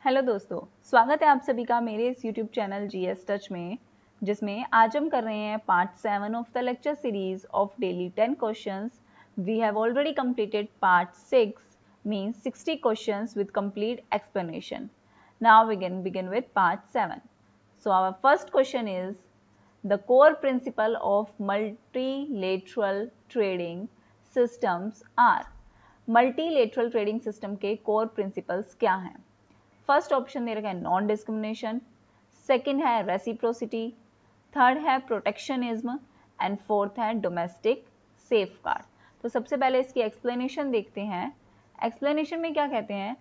Hello दोस्तों, स्वागत है आप सभी का मेरे इस यूट्यूब चैनल जीएस टच में, जिसमें आज हम कर रहे हैं part 7 of the lecture series of daily 10 questions. We have already completed part 6 means 60 questions with complete explanation. Now we can begin with part 7. So our first question is the core principle of multilateral trading systems are. Multilateral trading system के core principles क्या हैं? First option दे रखा है non discrimination, second है reciprocity, third है protectionism and fourth है domestic safeguard. तो सबसे पहले इसकी एक्सप्लेनेशन देखते हैं. एक्सप्लेनेशन में क्या कहते हैं?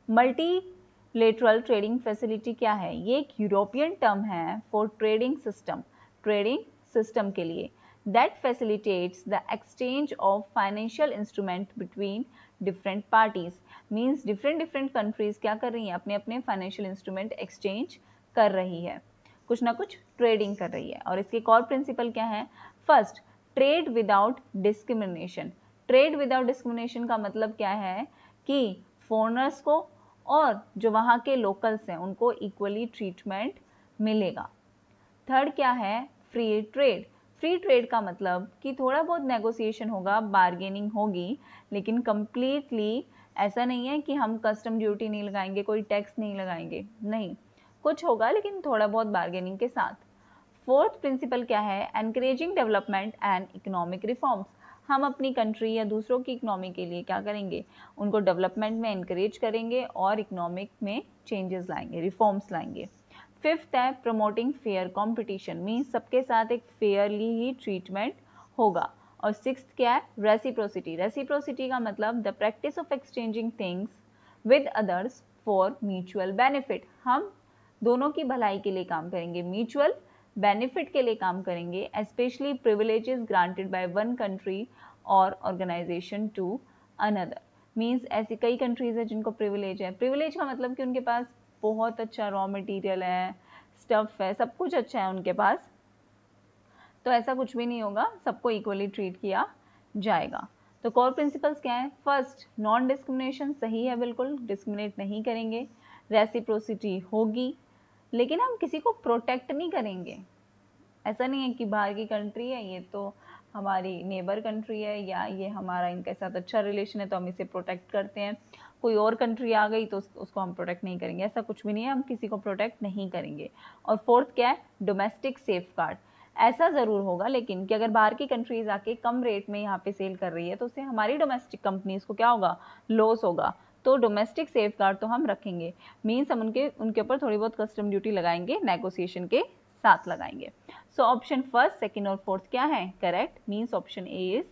मल्टीलेटरल ट्रेडिंग फैसिलिटी क्या है? ये एक यूरोपियन टर्म है फॉर ट्रेडिंग सिस्टम के लिए that facilitates the exchange of financial instrument between different parties. Means different countries क्या कर रही हैं? अपने अपने फाइनेंशियल इंस्ट्रूमेंट एक्सचेंज कर रही है, कुछ ना कुछ ट्रेडिंग कर रही है. और इसके कोर प्रिंसिपल क्या है? First, trade without discrimination. Trade without discrimination का मतलब क्या है कि फॉरेनर्स को और जो वहाँ के लोकल्स हैं उनको इक्वली ट्रीटमेंट मिलेगा. थर्ड क्या है? Free trade. फ्री ट्रेड का मतलब कि थोड़ा बहुत नेगोशिएशन होगा, बार्गेनिंग होगी, लेकिन कंप्लीटली ऐसा नहीं है कि हम कस्टम ड्यूटी नहीं लगाएंगे, कोई टैक्स नहीं लगाएंगे, नहीं, कुछ होगा लेकिन थोड़ा बहुत बार्गेनिंग के साथ. फोर्थ प्रिंसिपल क्या है? Encouraging development and economic reforms. हम अपनी कंट्री या दूसरों की इकोनॉमी के लिए क्या करेंगे? उनको डेवलपमेंट में एनकरेज करेंगे और इकोनॉमिक में चेंजेस लाएंगे, रिफॉर्म्स लाएंगे. फिफ्थ है प्रमोटिंग फेयर कंपटीशन. मीन्स सबके साथ एक फेयरली ही ट्रीटमेंट होगा. और सिक्स्थ क्या है? रेसिप्रोसिटी. रेसिप्रोसिटी का मतलब the practice of exchanging things with others for mutual benefit. हम दोनों की भलाई के लिए काम करेंगे, म्यूचुअल बेनिफिट के लिए काम करेंगे. Specially privileges granted by one country और ऑर्गेनाइजेशन टू अनदर. मीन्स ऐसी कई कंट्रीज है जिनको प्रिविलेज है. प्रिविलेज का मतलब कि उनके पास बहुत अच्छा रॉ मटेरियल है, स्टफ है, सब कुछ अच्छा है उनके पास, तो ऐसा कुछ भी नहीं होगा, सबको इक्वली ट्रीट किया जाएगा. तो कोर प्रिंसिपल्स क्या है? First, non discrimination. सही है, बिल्कुल डिस्क्रिमिनेट नहीं करेंगे. रेसिप्रोसिटी होगी, लेकिन हम किसी को प्रोटेक्ट नहीं करेंगे. ऐसा नहीं है कि बाहर की कंट्री है, ये तो हमारी नेबर कंट्री है या ये हमारा इनके साथ अच्छा रिलेशन है तो हम इसे प्रोटेक्ट करते हैं, कोई और कंट्री आ गई तो उसको हम प्रोटेक्ट नहीं करेंगे. ऐसा कुछ भी नहीं है, हम किसी को प्रोटेक्ट नहीं करेंगे. और फोर्थ क्या है? Domestic safeguard. ऐसा ज़रूर होगा लेकिन कि अगर बाहर की कंट्रीज आके कम रेट में यहाँ पे सेल कर रही है तो उससे हमारी डोमेस्टिक कंपनीज को क्या होगा? लॉस होगा. तो डोमेस्टिक सेफगार्ड तो हम रखेंगे. मीन्स हम उनके ऊपर थोड़ी बहुत कस्टम ड्यूटी लगाएंगे, नेगोशिएशन के साथ लगाएंगे. सो ऑप्शन फर्स्ट, सेकंड और फोर्थ क्या है? Correct. Means option A is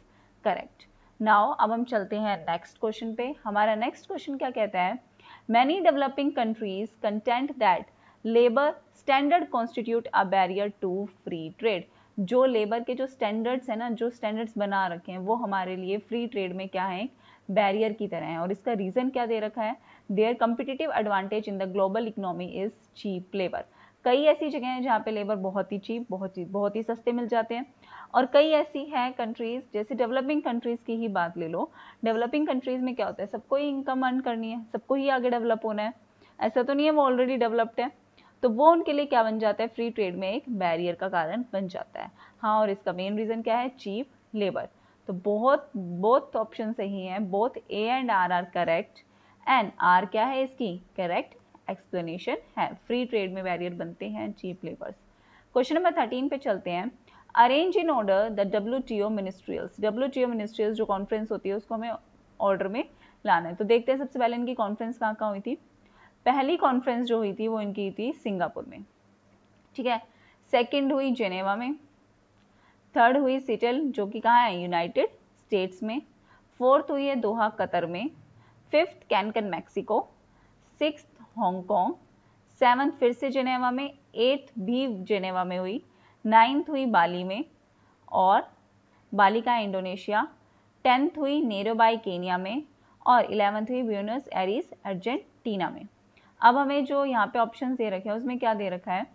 correct. Now अब हम चलते हैं नेक्स्ट क्वेश्चन पे. हमारा नेक्स्ट क्वेश्चन क्या कहता है? Many developing countries content that labour standard constitute a barrier to free trade. जो लेबर के जो स्टैंडर्ड्स है ना, जो स्टैंडर्ड्स बना रखे हैं वो हमारे लिए फ्री ट्रेड में क्या है? बैरियर की तरह है. और इसका रीजन क्या दे रखा है? Their competitive advantage in the global economy is cheap labour. कई ऐसी जगह हैं जहाँ पे लेबर बहुत ही चीप, बहुत ही सस्ते मिल जाते हैं. और कई ऐसी हैं कंट्रीज, जैसे डेवलपिंग कंट्रीज की ही बात ले लो. डेवलपिंग कंट्रीज में क्या होता है? सबको ही इनकम अर्न करनी है, सबको ही आगे डेवलप होना है. ऐसा तो नहीं है वो ऑलरेडी डेवलप्ड है, तो वो उनके लिए क्या बन जाता है? फ्री ट्रेड में एक बैरियर का कारण बन जाता है. हाँ, और इसका मेन रीजन क्या है? Cheap labour. तो बोथ ऑप्शन सही है, both A and R are correct. And R क्या है इसकी? करेक्ट एक्सप्लेनेशन है. फ्री ट्रेड में बैरियर बनते हैं चीप लेबर्स. क्वेश्चन नंबर 13 पे चलते हैं. Arrange in order the WTO मिनिस्ट्रियल्स. WTO मिनिस्ट्रियल्स जो कॉन्फ्रेंस होती है उसको हमें ऑर्डर में लाना है. तो देखते हैं सबसे पहले इनकी कॉन्फ्रेंस कहाँ हुई थी. पहली कॉन्फ्रेंस जो हुई थी वो इनकी थी सिंगापुर में, ठीक है. सेकेंड हुई जेनेवा में. थर्ड हुई सिटल जो कि कहाँ है? यूनाइटेड स्टेट्स में. फोर्थ हुई है दोहा कतर में. Fifth कैनकन Mexico. Sixth Hong Kong. Seventh फिर से जेनेवा में. एट्थ भी जेनेवा में हुई. नाइन्थ हुई बाली में, और बाली का इंडोनेशिया. 10th हुई नेरोबाई केनिया में, और 11th हुई ब्यूनस एरिस अर्जेंटीना में. अब हमें जो यहाँ पे ऑप्शन दे रखे हैं उसमें क्या दे रखा है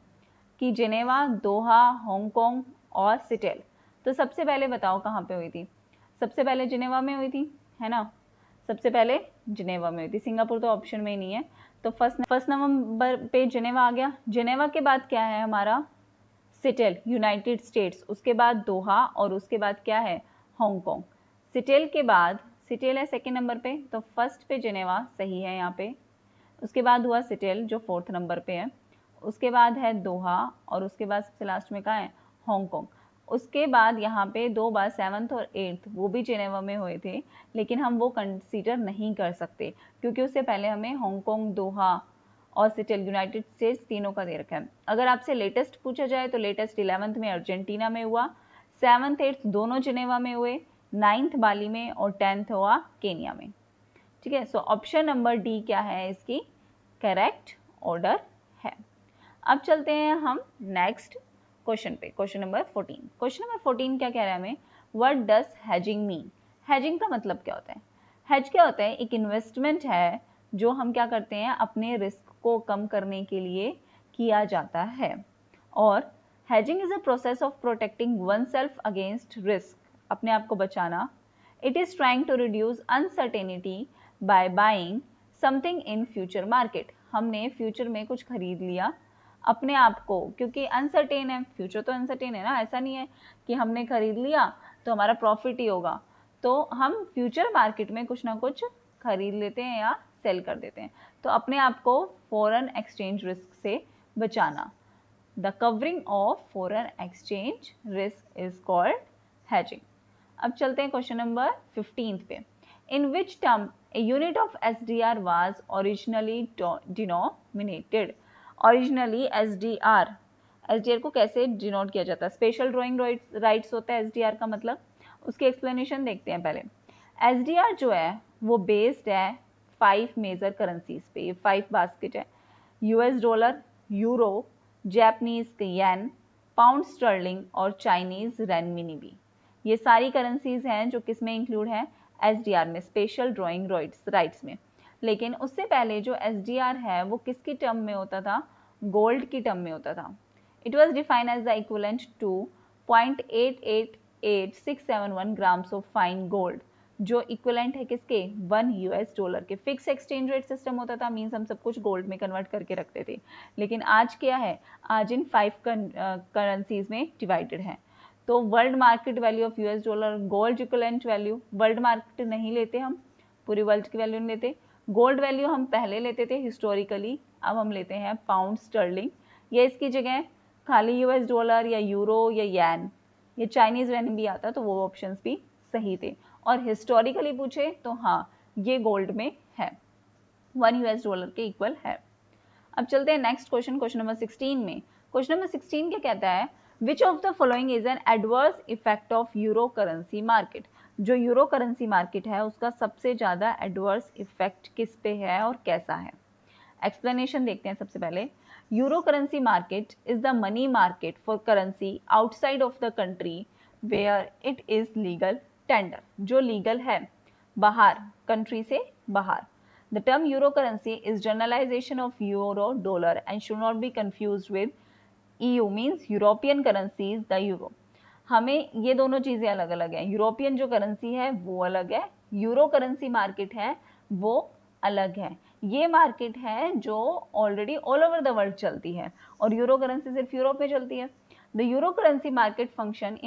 कि जेनेवा, दोहा, हांगकांग और सिटल. तो सबसे पहले बताओ कहाँ पे हुई थी? सबसे पहले जेनेवा में हुई थी, है ना. सबसे पहले जेनेवा में हुई थी, सिंगापुर तो ऑप्शन में ही नहीं है. तो फर्स्ट नंबर पे जिनेवा आ गया। जिनेवा के बाद क्या है हमारा, सिटेल यूनाइटेड स्टेट्स, उसके बाद दोहा और उसके बाद क्या है, हांगकांग। सिटेल के बाद, सिटेल है सेकेंड नंबर पे, तो फर्स्ट पे जिनेवा सही है यहाँ पे, उसके बाद हुआ सिटेल जो फोर्थ नंबर पे है, उसके बाद है दोहा और उसके बाद सबसे लास्ट में कहाँ है, हांगकांग। उसके बाद यहाँ पे दो बार 7th और 8th वो भी जिनेवा में हुए थे, लेकिन हम वो कंसीडर नहीं कर सकते क्योंकि उससे पहले हमें हांगकांग, दोहा और सिटेल यूनाइटेड स्टेट्स तीनों का दे रखा है। अगर आपसे लेटेस्ट पूछा जाए तो लेटेस्ट 11th में अर्जेंटीना में हुआ, 7th 8th दोनों जिनेवा में हुए, 9th बाली में और 10th हुआ केनिया में। ठीक है, सो ऑप्शन नंबर डी क्या है इसकी करेक्ट ऑर्डर है। अब चलते हैं हम नेक्स्ट क्वेश्चन पे, क्वेश्चन नंबर 14। क्वेश्चन नंबर 14 क्या कह रहा है हमें, what does hedging mean. Hedging का मतलब क्या होता है, हेज क्या होता है, एक इन्वेस्टमेंट है जो हम क्या करते हैं अपने रिस्क को कम करने के लिए किया जाता है। और hedging is a process of protecting oneself against risk, अपने आप को बचाना। It is trying to reduce uncertainty by buying something in future market, हमने फ्यूचर में कुछ खरीद लिया अपने आप को, क्योंकि अनसर्टेन है फ्यूचर, तो अनसर्टेन है ना, ऐसा नहीं है कि हमने खरीद लिया तो हमारा प्रॉफिट ही होगा, तो हम फ्यूचर मार्केट में कुछ ना कुछ खरीद लेते हैं या सेल कर देते हैं, तो अपने आप को फॉरेन एक्सचेंज रिस्क से बचाना। The covering of foreign exchange risk is called hedging. अब चलते हैं क्वेश्चन नंबर 15 पे। In which term a unit of SDR was originally denominated. Originally SDR को कैसे डिनोट किया जाता है, स्पेशल ड्रॉइंग राइट्स होता है SDR का मतलब, उसकी एक्सप्लेनेशन देखते हैं पहले। SDR जो है वो बेस्ड है 5 मेजर करेंसीज पे, ये 5 बास्केट है, US dollar, euro, Japanese yen, pound sterling और चाइनीज रेनमिनी। ये सारी करेंसीज हैं जो किस में इंक्लूड है, SDR में, स्पेशल ड्रॉइंग राइट्स में। लेकिन उससे पहले जो SDR है वो किसकी टर्म में होता था, गोल्ड की टर्म में होता था। It was defined as the equivalent to 0.888671 grams of fine gold, जो इक्विवेलेंट है किसके, 1 US डॉलर के। फिक्स एक्सचेंज रेट सिस्टम होता था, मीन्स हम सब कुछ गोल्ड में कन्वर्ट करके रखते थे, लेकिन आज क्या है, आज इन 5 करेंसीज में डिवाइडेड है। तो world market value of US dollar, gold equivalent value, world market नहीं लेते हम, पूरी वर्ल्ड की वैल्यू नहीं लेते, गोल्ड वैल्यू हम पहले लेते थे हिस्टोरिकली, अब हम लेते हैं पाउंड स्टर्लिंग, या इसकी जगह खाली US डॉलर या यूरो या येन या चाइनीज वेन भी आता तो वो ऑप्शंस भी सही थे। और हिस्टोरिकली पूछे तो हाँ ये गोल्ड में है, 1 US डॉलर के इक्वल है। अब चलते हैं नेक्स्ट क्वेश्चन, क्वेश्चन नंबर 16 में। क्वेश्चन नंबर 16 क्या कहता है, which of the following is an adverse effect of euro currency market. जो यूरो करेंसी मार्केट है उसका सबसे ज्यादा एडवर्स इफेक्ट किस पे है और कैसा है। एक्सप्लेनेशन देखते हैं सबसे पहले। Euro currency market is the money market for currency outside of the country where it is legal tender, जो लीगल है बाहर, कंट्री से बाहर। The term euro currency is generalization of euro dollar and should not be confused with EU means European currencies the euro। हमें ये दोनों चीजें अलग अलग हैं, यूरोपियन जो करेंसी है वो अलग है, यूरो करेंसी मार्केट है वो अलग है। ये मार्केट है जो already all over the world चलती है और यूरो करेंसी सिर्फ यूरोप में चलती है। The euro currency market function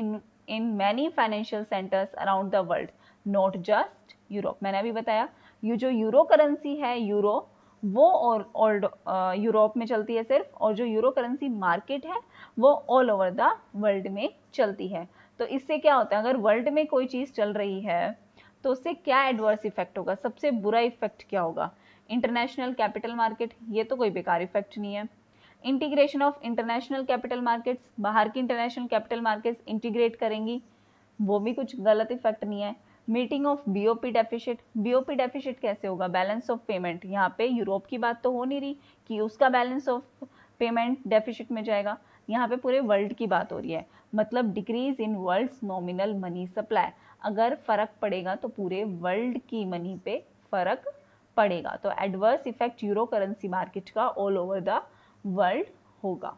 in many financial centres around the world, not just Europe. मैंने अभी बताया ये जो यूरो करेंसी है यूरो वो और यूरोप में चलती है सिर्फ, और जो यूरो करेंसी मार्केट है वो ऑल ओवर द वर्ल्ड में चलती है। तो इससे क्या होता है, अगर वर्ल्ड में कोई चीज चल रही है तो उससे क्या एडवर्स इफेक्ट होगा, सबसे बुरा इफेक्ट क्या होगा, इंटरनेशनल कैपिटल मार्केट, ये तो कोई बेकार इफेक्ट नहीं है। Integration of international capital markets, बाहर की इंटरनेशनल कैपिटल मार्केट्स इंटीग्रेट करेंगी, वो भी कुछ गलत इफेक्ट नहीं है। Meeting of BOP deficit, BOP deficit कैसे होगा, बैलेंस ऑफ पेमेंट, यहाँ पे यूरोप की बात तो हो नहीं रही कि उसका बैलेंस ऑफ पेमेंट डेफिसिट में जाएगा, यहाँ पे पूरे वर्ल्ड की बात हो रही है, मतलब decrease in world's nominal money supply. अगर फर्क पड़ेगा तो पूरे वर्ल्ड की मनी पे फर्क पड़ेगा, तो adverse effect euro currency market का ऑल ओवर द वर्ल्ड होगा।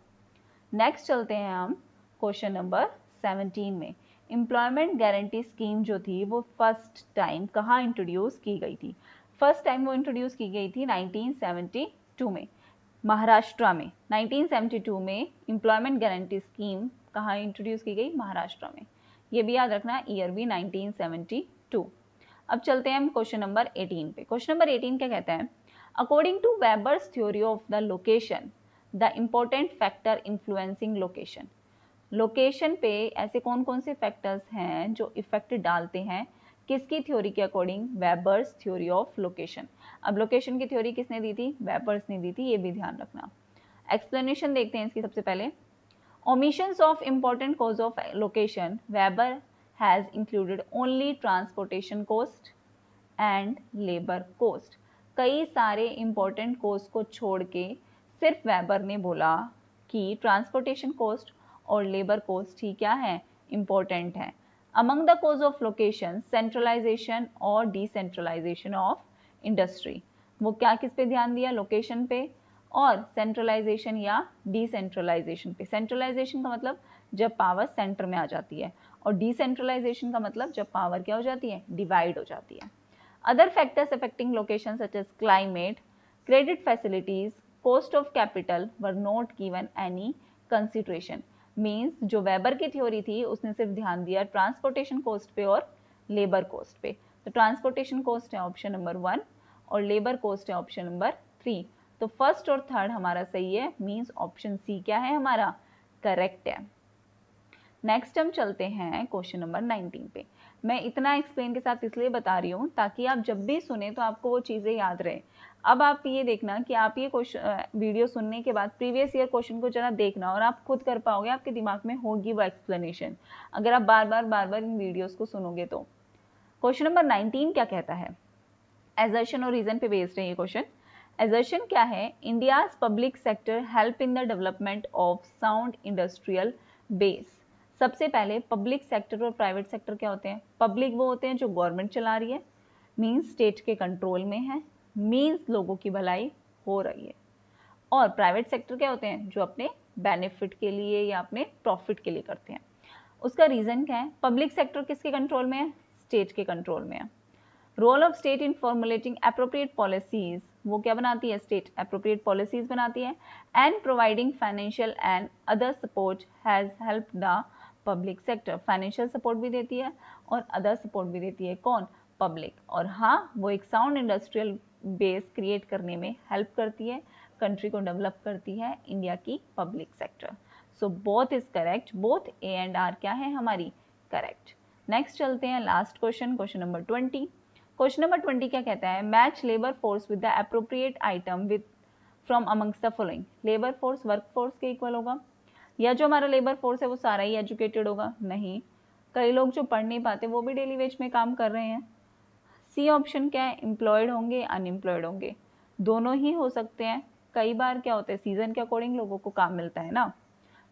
नेक्स्ट चलते हैं हम क्वेश्चन नंबर 17 में। एम्प्लॉयमेंट गारंटी स्कीम जो थी वो फर्स्ट टाइम कहाँ इंट्रोड्यूस की गई थी, फर्स्ट टाइम वो इंट्रोड्यूस की गई थी 1972 1972 में महाराष्ट्र में 1972 में एम्प्लॉयमेंट गारंटी स्कीम कहाँ इंट्रोड्यूस की गई? महाराष्ट्र में। ये भी याद रखना, ईयर भी 1972। अब चलते हैं हम क्वेश्चन नंबर 18 पे। क्वेश्चन नंबर 18 क्या कहता है? According to Weber's theory of the location, the important factor influencing location. Location पे ऐसे कौन कौन से फैक्टर्स हैं जो इफेक्ट डालते हैं? किसकी थ्योरी के according? Weber's theory of location. अब लोकेशन की थ्योरी किसने दी थी? वेबर्स ने दी थी, ये भी ध्यान रखना। एक्सप्लेनेशन देखते हैं इसकी सबसे पहले। Omissions of important cause of location, weber has included only transportation cost and labour cost. कई सारे इंपॉर्टेंट कॉस्ट को छोड़ के सिर्फ वेबर ने बोला कि ट्रांसपोर्टेशन कॉस्ट और लेबर कॉस्ट ही क्या है? इंपॉर्टेंट है। Among the cause of location, centralization और डिसेंट्रलाइजेशन ऑफ इंडस्ट्री। वो क्या किस पे ध्यान दिया? लोकेशन पे और सेंट्रलाइजेशन या डिसेंट्रलाइजेशन पे। सेंट्रलाइजेशन का मतलब जब पावर सेंटर में आ जाती है, और डिसेंट्रलाइजेशन का मतलब जब पावर क्या हो जाती है? डिवाइड हो जाती है। Other factors affecting location such as climate, credit facilities, cost of capital were not given any consideration. Means जो वेबर की थ्योरी थी उसने सिर्फ ध्यान दिया ट्रांसपोर्टेशन कॉस्ट पे और लेबर कॉस्ट पे। तो ट्रांसपोर्टेशन कॉस्ट है ऑप्शन नंबर 1 और लेबर कॉस्ट है ऑप्शन नंबर 3। तो फर्स्ट और थर्ड हमारा सही है, मीन्स ऑप्शन सी क्या है हमारा? करेक्ट है। नेक्स्ट हम चलते हैं क्वेश्चन नंबर 19 पे। मैं इतना एक्सप्लेन के साथ इसलिए बता रही हूँ ताकि आप जब भी सुने तो आपको वो चीज़ें याद रहे। अब आप ये देखना कि आप ये क्वेश्चन वीडियो सुनने के बाद प्रीवियस ईयर क्वेश्चन को जरा देखना और आप खुद कर पाओगे, आपके दिमाग में होगी वो एक्सप्लेनेशन अगर आप बार बार इन वीडियोस को सुनोगे तो। क्वेश्चन नंबर 19 क्या कहता है? एजर्शन और रीजन पे बेस्ड है ये क्वेश्चन। एजर्शन क्या है? India's public sector help in the development of sound industrial base. सबसे पहले पब्लिक सेक्टर और प्राइवेट सेक्टर क्या होते हैं? पब्लिक वो होते हैं जो गवर्नमेंट चला रही है, मीन्स स्टेट के कंट्रोल में है, मीन्स लोगों की भलाई हो रही है। और प्राइवेट सेक्टर क्या होते हैं? जो अपने बेनिफिट के लिए या अपने प्रॉफिट के लिए करते हैं। उसका रीजन क्या है? पब्लिक सेक्टर किसके कंट्रोल में है? स्टेट के कंट्रोल में है। Role of state in formulating appropriate policies, वो क्या बनाती है? स्टेट एप्रोप्रिएट पॉलिसीज बनाती है। And providing financial and other support has help the public sector. Financial support भी देती है और अदर सपोर्ट भी देती है। कौन? पब्लिक। और हाँ, वो एक साउंड इंडस्ट्रियल बेस क्रिएट करने में हेल्प करती है, कंट्री को डेवलप करती है इंडिया की public sector. So both is correct, both A and R क्या है हमारी? करेक्ट। नेक्स्ट चलते हैं last question, question number 20। Question number 20 क्या कहता है? Match labour force with the appropriate item with from amongst the following. Labour force work force के equal होगा, या जो हमारा लेबर फोर्स है वो सारा ही एजुकेटेड होगा? नहीं, कई लोग जो पढ़ नहीं पाते वो भी डेली वेज में काम कर रहे हैं। सी ऑप्शन क्या है? एम्प्लॉयड होंगे, अनएम्प्लॉयड होंगे, दोनों ही हो सकते हैं। कई बार क्या होता है, सीजन के अकॉर्डिंग लोगों को काम मिलता है ना,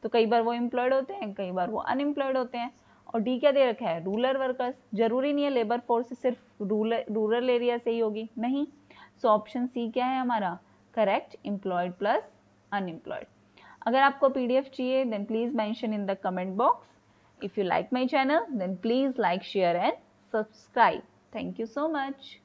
तो कई बार वो एम्प्लॉयड होते हैं, कई बार वो अनएम्प्लॉयड होते हैं। और डी क्या दे रखा है? Rural workers. जरूरी नहीं है लेबर फोर्स सिर्फ रूरल एरिया से ही होगी, नहीं। सो ऑप्शन सी क्या है हमारा? Correct, employed plus unemployed. अगर आपको पीडीएफ चाहिए then please mention in the comment box. If you like my channel then please like, share and subscribe. Thank you so much.